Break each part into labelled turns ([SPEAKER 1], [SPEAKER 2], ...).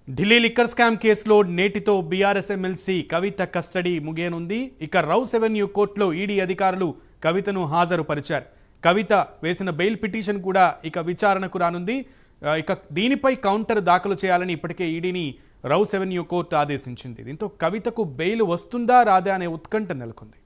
[SPEAKER 1] Delhi liquor scam కేసులో నేటితో BRS MLC కవిత custody ముగియనుంది. ఇక రౌస్ అవెన్యూ కోర్టులో ఈడీ అధికారులు కవితను హాజరుపరిచారు. కవిత వేసిన బెయిల్ పిటిషన్ కూడా ఇక విచారణకు రానుంది. ఇక దీనిపై కౌంటర్ దాఖలు చేయాలని ఇప్పటికే ఈడీని రౌస్ అవెన్యూ కోర్టు ఆదేశించింది. దీంతో కవితకు బెయిల్ వస్తుందా రాదా అనే ఉత్కంఠ నెలకొంది.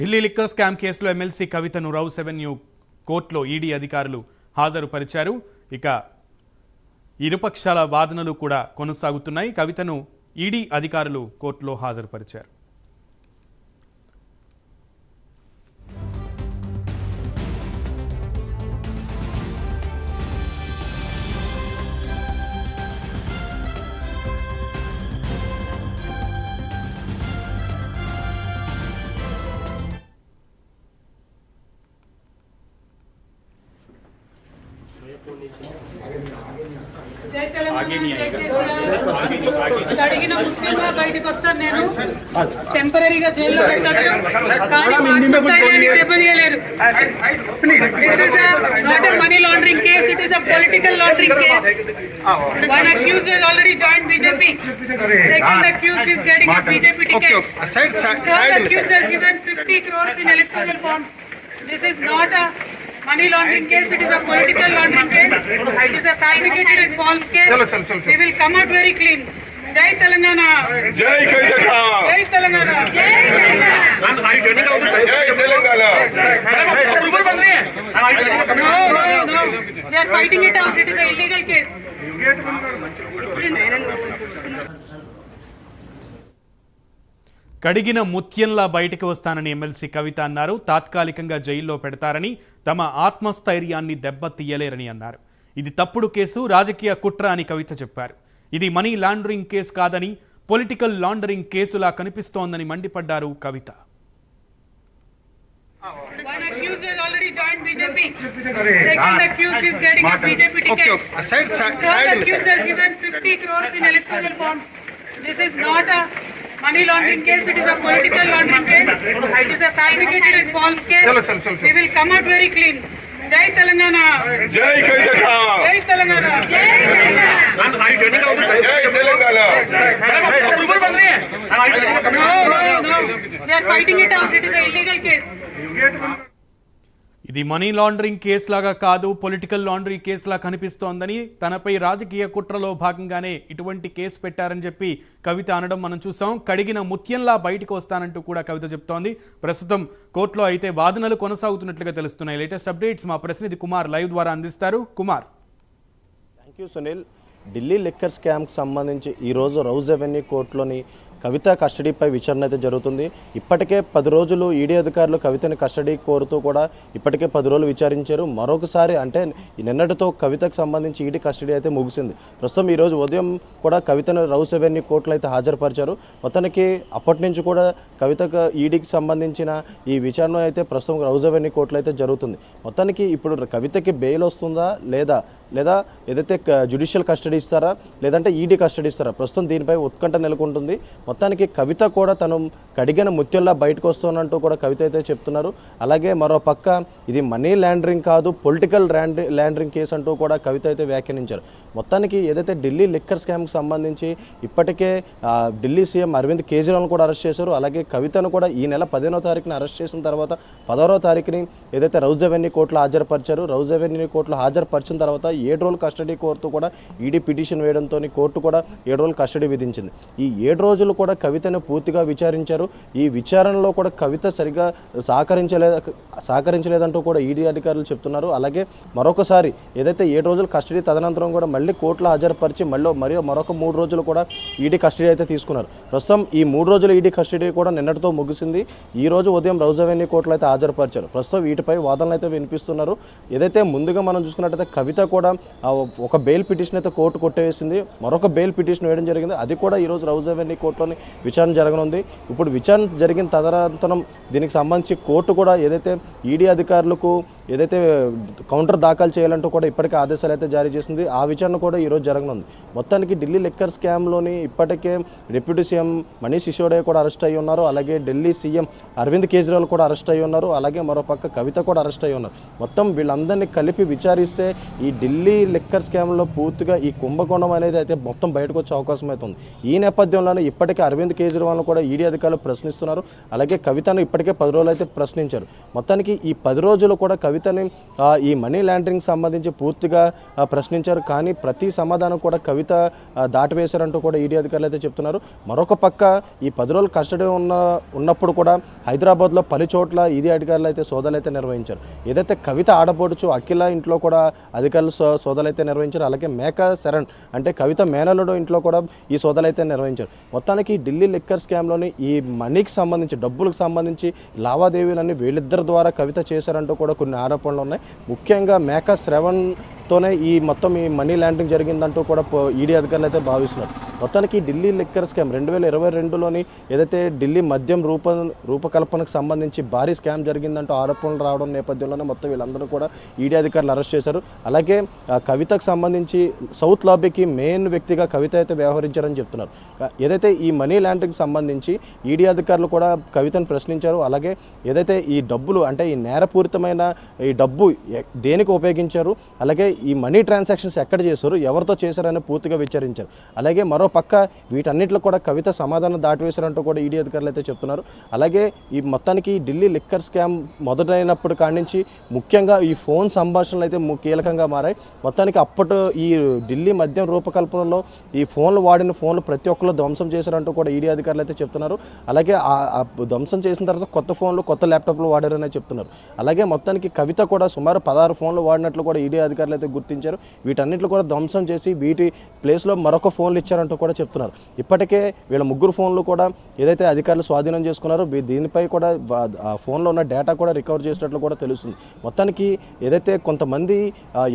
[SPEAKER 1] ఢిల్లీ లిక్కర్ స్కామ్ కేసులో ఎమ్మెల్సీ కవితను రౌస్ అవెన్యూ కోర్టులో ఈడీ అధికారులు హాజరుపరిచారు. ఇక ఇరుపక్షాల వాదనలు కూడా కొనసాగుతున్నాయి. కవితను ఈడీ అధికారులు కోర్టులో హాజరుపరిచారు.
[SPEAKER 2] అడిగిన ముఖ్యంగా బయటకు వస్తాను. నేను టెంపరీగా జైల్లో పెట్టచ్చు, కానీ దెబ్బతీయలేరు. Not a money laundering case, it is a political laundering case. One accused has already joined BJP. Second accused is getting a BJP ticket. Third accused has given 50 crores in electoral bonds. This is not a money laundering case, it is a political laundering case. It is a fabricated and false case. We will come out very clean. Jai Telangana.
[SPEAKER 3] Jai Karnataka.
[SPEAKER 2] Jai Telangana. Jai Telangana.
[SPEAKER 3] Are you turning out the Jai Telangana?
[SPEAKER 2] No. They are fighting it out. It is an illegal case.
[SPEAKER 1] కడిగిన ముత్యంలా బయటకు వస్తానని MLC కవిత అన్నారు. తాత్కాలికంగా జైల్లో పెడతారని, తమ ఆత్మస్థైర్యాన్ని దెబ్బతీయలేరని అన్నారు. ఇది తప్పుడు కేసు, రాజకీయ కుట్ర అని కవిత చెప్పారు. ఇది మనీ లాండరింగ్ కేసు కాదని, పొలిటికల్ లాండరింగ్ కేసులా కనిపిస్తోందని మండిపడ్డారు కవిత.
[SPEAKER 2] One accused has already joined BJP. Second accused is getting a BJP ticket. Third accused has given 50 crores in electoral bonds. This is not a money laundering case, it is a political laundering case. It is a fabricated and false case. We will come out very clean. Jai Telangana.
[SPEAKER 3] Jai Karnataka.
[SPEAKER 2] Jai Telangana. Jai Telangana.
[SPEAKER 3] Are you turning out the Jai Telangana?
[SPEAKER 2] No. They are fighting it out. It is an illegal case.
[SPEAKER 1] ఇది money laundering కేసులాగా కాదు, political laundering కేసులా కనిపిస్తోందని, తనపై రాజకీయ కుట్రలో భాగంగానే ఇటువంటి case పెట్టారని చెప్పి కవిత అనడం మనం చూసాం. కడిగిన ముత్యంలా బయటకు వస్తానంటూ కూడా కవిత చెప్తోంది. ప్రస్తుతం కోర్టులో అయితే వాదనలు కొనసాగుతున్నట్లుగా తెలుస్తున్నాయి. లేటెస్ట్ అప్డేట్స్ మా ప్రతినిధి కుమార్ లైవ్ ద్వారా అందిస్తారు. Kumar.
[SPEAKER 4] Thank you Sunil. Delhi liquor స్కామ్కి సంబంధించి ఈరోజు రౌస్ అవెన్యూ కోర్టులోని కవిత కస్టడీపై విచారణ అయితే జరుగుతుంది. ఇప్పటికే 10 రోజులు ఈడీ అధికారులు కవితని కస్టడీ కోరుతూ కూడా ఇప్పటికే 10 రోజులు విచారించారు. మరొకసారి అంటే నిన్నటితో కవితకు సంబంధించి ఈడీ కస్టడీ అయితే ముగిసింది. ప్రస్తుతం ఈరోజు ఉదయం కూడా కవితను రౌస్ అవెన్యూ కోర్టులో అయితే హాజరుపరిచారు. మొత్తానికి అప్పటి నుంచి కూడా కవితకు ఈడీకి సంబంధించిన ఈ విచారణ అయితే ప్రస్తుతం రౌస్ అవెన్యూ కోర్టులో అయితే జరుగుతుంది. మొత్తానికి ఇప్పుడు కవితకి బెయిల్ వస్తుందా లేదా ఏదైతే జ్యుడిషియల్ కస్టడీ ఇస్తారా లేదంటే ఈడీ కస్టడీ ఇస్తారా, ప్రస్తుతం దీనిపై ఉత్కంఠ నెలకొంటుంది. మొత్తానికి కవిత కూడా తను కడిగిన ముత్యంలా బయటకు వస్తున్నట్టు కూడా కవిత అయితే చెప్తున్నారు. అలాగే మరో పక్క ఇది మనీ లాండరింగ్ కాదు, పొలిటికల్ లాండరింగ్ కేసు అంటూ కూడా కవిత అయితే వ్యాఖ్యానించారు. మొత్తానికి ఏదైతే ఢిల్లీ లిక్కర్ స్కామ్కి సంబంధించి ఇప్పటికే ఢిల్లీ సీఎం అరవింద్ కేజ్రీవాల్ను కూడా అరెస్ట్ చేశారు. అలాగే కవితను కూడా ఈ నెల 15వ తారీఖున అరెస్ట్ చేసిన తర్వాత 16వ తారీఖుని ఏదైతే రౌస్ అవెన్యూ కోర్టులో హాజరుపరిచారు. రౌస్ అవెన్యూ కోర్టులో హాజరుపరిచిన తర్వాత 7 రోజులు కస్టడీ కోరుతూ కూడా ఈడీ పిటిషన్ వేయడంతో కోర్టు కూడా 7 రోజులు కస్టడీ విధించింది. ఈ 7 రోజులు కూడా కవితను పూర్తిగా విచారించారు. ఈ విచారణలో కూడా కవిత సరిగా సహకరించలేదంటూ కూడా ఈడీ అధికారులు చెప్తున్నారు. అలాగే మరొకసారి ఏదైతే 7 రోజులు కస్టడీ తదనంతరం కూడా మళ్ళీ కోర్టులో హాజరుపరిచి మరొక 3 రోజులు కూడా ఈడీ కస్టడీ అయితే తీసుకున్నారు. ప్రస్తుతం ఈ 3 రోజుల ఈడీ కస్టడీ కూడా నిన్నటితో ముగిసింది. ఈ రోజు ఉదయం రౌజ్ అవెన్యూ కోర్టులో అయితే హాజరుపరిచారు. ప్రస్తుతం వీటిపై వాదనలు అయితే వినిపిస్తున్నారు. ఏదైతే ముందుగా మనం చూసుకున్నట్టయితే కవిత కూడా ఒక బెయిల్ పిటిషన్ అయితే కోర్టు కొట్టేసింది. మరొక బెయిల్ పిటిషన్ వేయడం జరిగింది. అది కూడా ఈరోజు రౌజ్ అవెన్యూ కోర్టులోని విచారణ జరగనుంది. ఇప్పుడు విచారణ జరిగిన తదనంతరం దీనికి సంబంధించి కోర్టు కూడా ఏదైతే ఈడీ అధికారులకు ఏదైతే కౌంటర్ దాఖలు చేయాలంటూ కూడా ఇప్పటికే ఆదేశాలు అయితే జారీ చేసింది. ఆ విచారణ కూడా ఈరోజు జరగనుంది. మొత్తానికి ఢిల్లీ లిక్కర్ స్కామ్లోని ఇప్పటికే డిప్యూటీ సీఎం మనీష్ సిసోడియా కూడా అరెస్ట్ అయ్యి ఉన్నారు. అలాగే ఢిల్లీ సీఎం అరవింద్ కేజ్రీవాల్ కూడా అరెస్ట్ అయ్యి ఉన్నారు. అలాగే మరోపక్క కవిత కూడా అరెస్ట్ అయ్యి ఉన్నారు. మొత్తం వీళ్ళందరినీ కలిపి విచారిస్తే ఈ ఢిల్లీ లిక్కర్ స్కామ్లో పూర్తిగా ఈ కుంభకోణం అనేది అయితే మొత్తం బయటకు వచ్చే అవకాశం అయితే ఉంది. ఈ నేపథ్యంలోనే ఇప్పటికే అరవింద్ కేజ్రీవాల్ను కూడా ఈడీ అధికారులు ప్రశ్నిస్తున్నారు. అలాగే కవితను ఇప్పటికే 10 రోజులు అయితే ప్రశ్నించారు. మొత్తానికి ఈ 10 రోజులు కూడా కవితని ఈ మనీ లాండరింగ్ సంబంధించి పూర్తిగా ప్రశ్నించారు. కానీ ప్రతి సమాధానం కూడా కవిత దాటివేశారంటూ కూడా ఈడీ అధికారులు అయితే చెప్తున్నారు. మరొక పక్క ఈ 10 రోజులు కస్టడీ ఉన్నప్పుడు కూడా హైదరాబాద్లో పలు చోట్ల ఈడీ అధికారులు అయితే సోదాలు అయితే నిర్వహించారు. ఏదైతే కవిత ఆడబోడుచు అఖిల ఇంట్లో కూడా అధికారులు సోదాలు అయితే నిర్వహించారు. అలాగే మేకా శరణ్ అంటే కవిత మేనలుడు ఇంట్లో కూడా ఈ సోదాలు అయితే నిర్వహించారు. మొత్తానికి ఢిల్లీ లిక్కర్ స్కామ్లోని ఈ మనీకి సంబంధించి డబ్బులకు సంబంధించి లావాదేవీలన్నీ వీళ్ళిద్దరి ద్వారా కవిత చేశారంటూ కూడా కొన్ని ఆరోపణలు ఉన్నాయి. ముఖ్యంగా మేకా శ్రవణ్తోనే ఈ మొత్తం ఈ మనీ లాండరింగ్ జరిగిందంటూ కూడా ఈడీ అధికారులు అయితే భావిస్తున్నారు. మొత్తానికి ఢిల్లీ లిక్కర్ స్కామ్ 2022లోని ఏదైతే ఢిల్లీ మద్యం రూపకల్పనకు సంబంధించి భారీ స్కామ్ జరిగిందంటూ ఆరోపణలు రావడం నేపథ్యంలోనే మొత్తం వీళ్ళందరూ కూడా ఈడీ అధికారులు అరెస్ట్ చేశారు. అలాగే కవితకు సంబంధించి సౌత్ లాబీకి మెయిన్ వ్యక్తిగా కవిత అయితే వ్యవహరించారని చెప్తున్నారు. ఏదైతే ఈ మనీ లాండరింగ్ సంబంధించి ఈడీ అధికారులు కూడా కవితను ప్రశ్నించారు. అలాగే ఏదైతే ఈ డబ్బులు అంటే ఈ నేరపూరితమైన ఈ డబ్బు దేనికి ఉపయోగించారు, అలాగే ఈ మనీ ట్రాన్సాక్షన్స్ ఎక్కడ చేశారు, ఎవరితో చేశారని పూర్తిగా విచారించారు. అలాగే మరో పక్క వీటన్నిటిలో కూడా కవిత సమాధానం దాటివేశారంటూ కూడా ఈడీ అధికారులు అయితే చెప్తున్నారు. అలాగే ఈ మొత్తానికి ఢిల్లీ లిక్కర్ స్కామ్ మొదలైనప్పుడు కాడి నుంచి ముఖ్యంగా ఈ ఫోన్ సంభాషణలు అయితే కీలకంగా మారాయి. మొత్తానికి అప్పటి ఈ ఢిల్లీ మద్యం రూపకల్పనలో ఈ ఫోన్లు వాడిన ఫోన్లు ప్రతి ఒక్కరు ధ్వంసం చేశారంటూ కూడా ఈడీ అధికారులు అయితే చెప్తున్నారు. అలాగే ఆ ధ్వంసం చేసిన తర్వాత కొత్త ఫోన్లు కొత్త ల్యాప్టాప్లు వాడారని చెప్తున్నారు. అలాగే మొత్తానికి కవిత కూడా సుమారు 16 ఫోన్లు వాడినట్లు కూడా ఈడీ అధికారులు అయితే గుర్తించారు. వీటన్నిటిలో కూడా ధ్వంసం చేసి వీటి ప్లేస్లో మరొక ఫోన్లు ఇచ్చారంటూ కూడా చెప్తున్నారు. ఇప్పటికే వీళ్ళ ముగ్గురు ఫోన్లు కూడా ఏదైతే అధికారులు స్వాధీనం చేసుకున్నారో దీనిపై కూడా ఆ ఫోన్లో ఉన్న డేటా కూడా రికవర్ చేసినట్లు కూడా తెలుస్తుంది. మొత్తానికి ఏదైతే కొంతమంది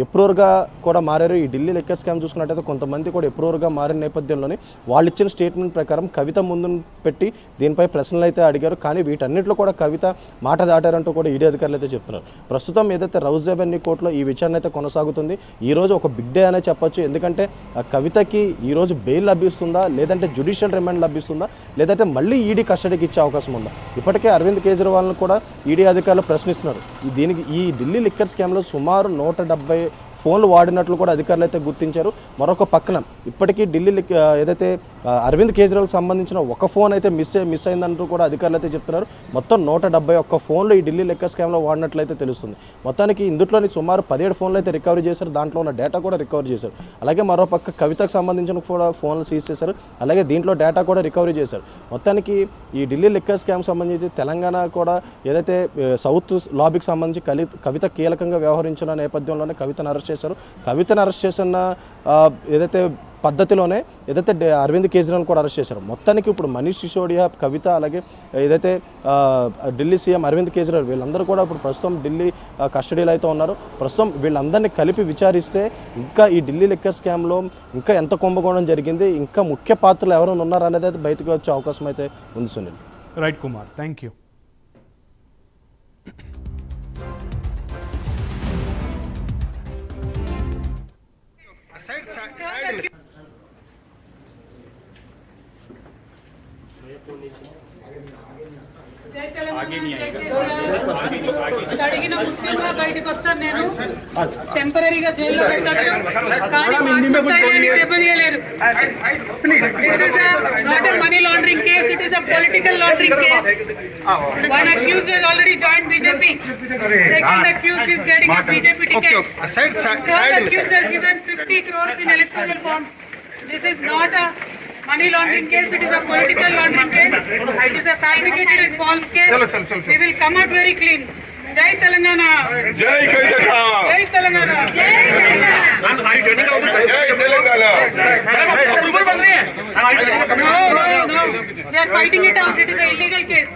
[SPEAKER 4] ఎప్రూవర్గా కూడా మారారు. ఈ ఢిల్లీ లిక్కర్ స్కామ్ చూసుకున్నట్టయితే కొంతమంది కూడా ఎప్రూవర్గా మారిన నేపథ్యంలోనే వాళ్ళు ఇచ్చిన స్టేట్మెంట్ ప్రకారం కవిత ముందు పెట్టి దీనిపై ప్రశ్నలు అయితే అడిగారు. కానీ వీటన్నిటిలో కూడా కవిత మాట దాటారంటూ కూడా ఈడీ అధికారులు అయితే చెప్తున్నారు. ప్రస్తుతం ఏదైతే రౌజ్ అవెన్యూ కోర్టులో ఈ విచారణ అయితే కొనసాగుతుంది. ఈరోజు ఒక బిగ్ డే అనే చెప్పొచ్చు. ఎందుకంటే కవితకి ఈరోజు బెయిల్ లభిస్తుందా, లేదంటే జ్యుడిషియల్ రిమాండ్ లభిస్తుందా, లేదంటే మళ్ళీ ఈడీ కస్టడీకి ఇచ్చే అవకాశం ఉందా? ఇప్పటికే అరవింద్ కేజ్రీవాల్ను కూడా ఈడీ అధికారులు ప్రశ్నిస్తున్నారు. ఈ ఢిల్లీ లిక్కర్ స్కామ్లో సుమారు 170 ఫోన్లు వాడినట్లు కూడా అధికారులు అయితే గుర్తించారు. మరొక పక్కన ఇప్పటికీ ఢిల్లీ ఏదైతే అరవింద్ కేజ్రీవాల్ సంబంధించిన ఒక ఫోన్ అయితే మిస్ అయిందంటూ కూడా అధికారులు అయితే చెప్తున్నారు. మొత్తం 171 ఫోన్లు ఈ ఢిల్లీ లిక్కర్ స్కామ్లో వాడినట్లయితే తెలుస్తుంది. మొత్తానికి ఇందులోని సుమారు 17 ఫోన్లు అయితే రికవరీ చేశారు. దాంట్లో ఉన్న డేటా కూడా రికవరీ చేశారు. అలాగే మరోపక్క కవితకు సంబంధించిన కూడా ఫోన్లు సీజ్ చేశారు. అలాగే దీంట్లో డేటా కూడా రికవరీ చేశారు. మొత్తానికి ఈ ఢిల్లీ లిక్కర్ స్కామ్ సంబంధించి తెలంగాణ కూడా ఏదైతే సౌత్ లాబీకి సంబంధించి కవిత కీలకంగా వ్యవహరించిన నేపథ్యంలోనే కవితను అరెస్ట్ చేశారు. కవితను అరెస్ట్ చేసిన ఏదైతే పద్ధతిలోనే ఏదైతే అరవింద్ కేజ్రీవాల్ కూడా అరెస్ట్ చేశారు. మొత్తానికి ఇప్పుడు మనీష్ సిసోడియా, కవిత, అలాగే ఏదైతే ఢిల్లీ సీఎం అరవింద్ కేజ్రీవాల్ వీళ్ళందరూ కూడా ఇప్పుడు ప్రస్తుతం ఢిల్లీ కస్టడీలో అయితే ఉన్నారు. ప్రస్తుతం వీళ్ళందరినీ కలిపి విచారిస్తే ఇంకా ఈ ఢిల్లీ లిక్కర్ స్కామ్లో ఇంకా ఎంత కుంభకోణం జరిగింది, ఇంకా ముఖ్య పాత్రలు ఎవరైనా ఉన్నారా అనేది అయితే బయటకు వచ్చే అవకాశం అయితే ఉంది. Sunil.
[SPEAKER 1] Right Kumar, thank you.
[SPEAKER 2] అడిగిన ముఖ్యంగా బయటకు వస్తాను. నేను టెంపరీగా జైల్లో పెట్టచ్చు, కానీ దెబ్బతీయలేరు. This is not a money laundering case, it is a political laundering case. One accused has already joined BJP. Second accused is getting a BJP ticket. Third accused has given 50 crores in electoral bonds. This is not a money laundering case, it is a political laundering case, it is a fabricated and false case. We will come out very clean. Jai Telangana!
[SPEAKER 3] जय कैसे खाओ
[SPEAKER 2] Jai Telangana!
[SPEAKER 3] जय Telangana
[SPEAKER 2] No. They are fighting it out. It is an illegal case.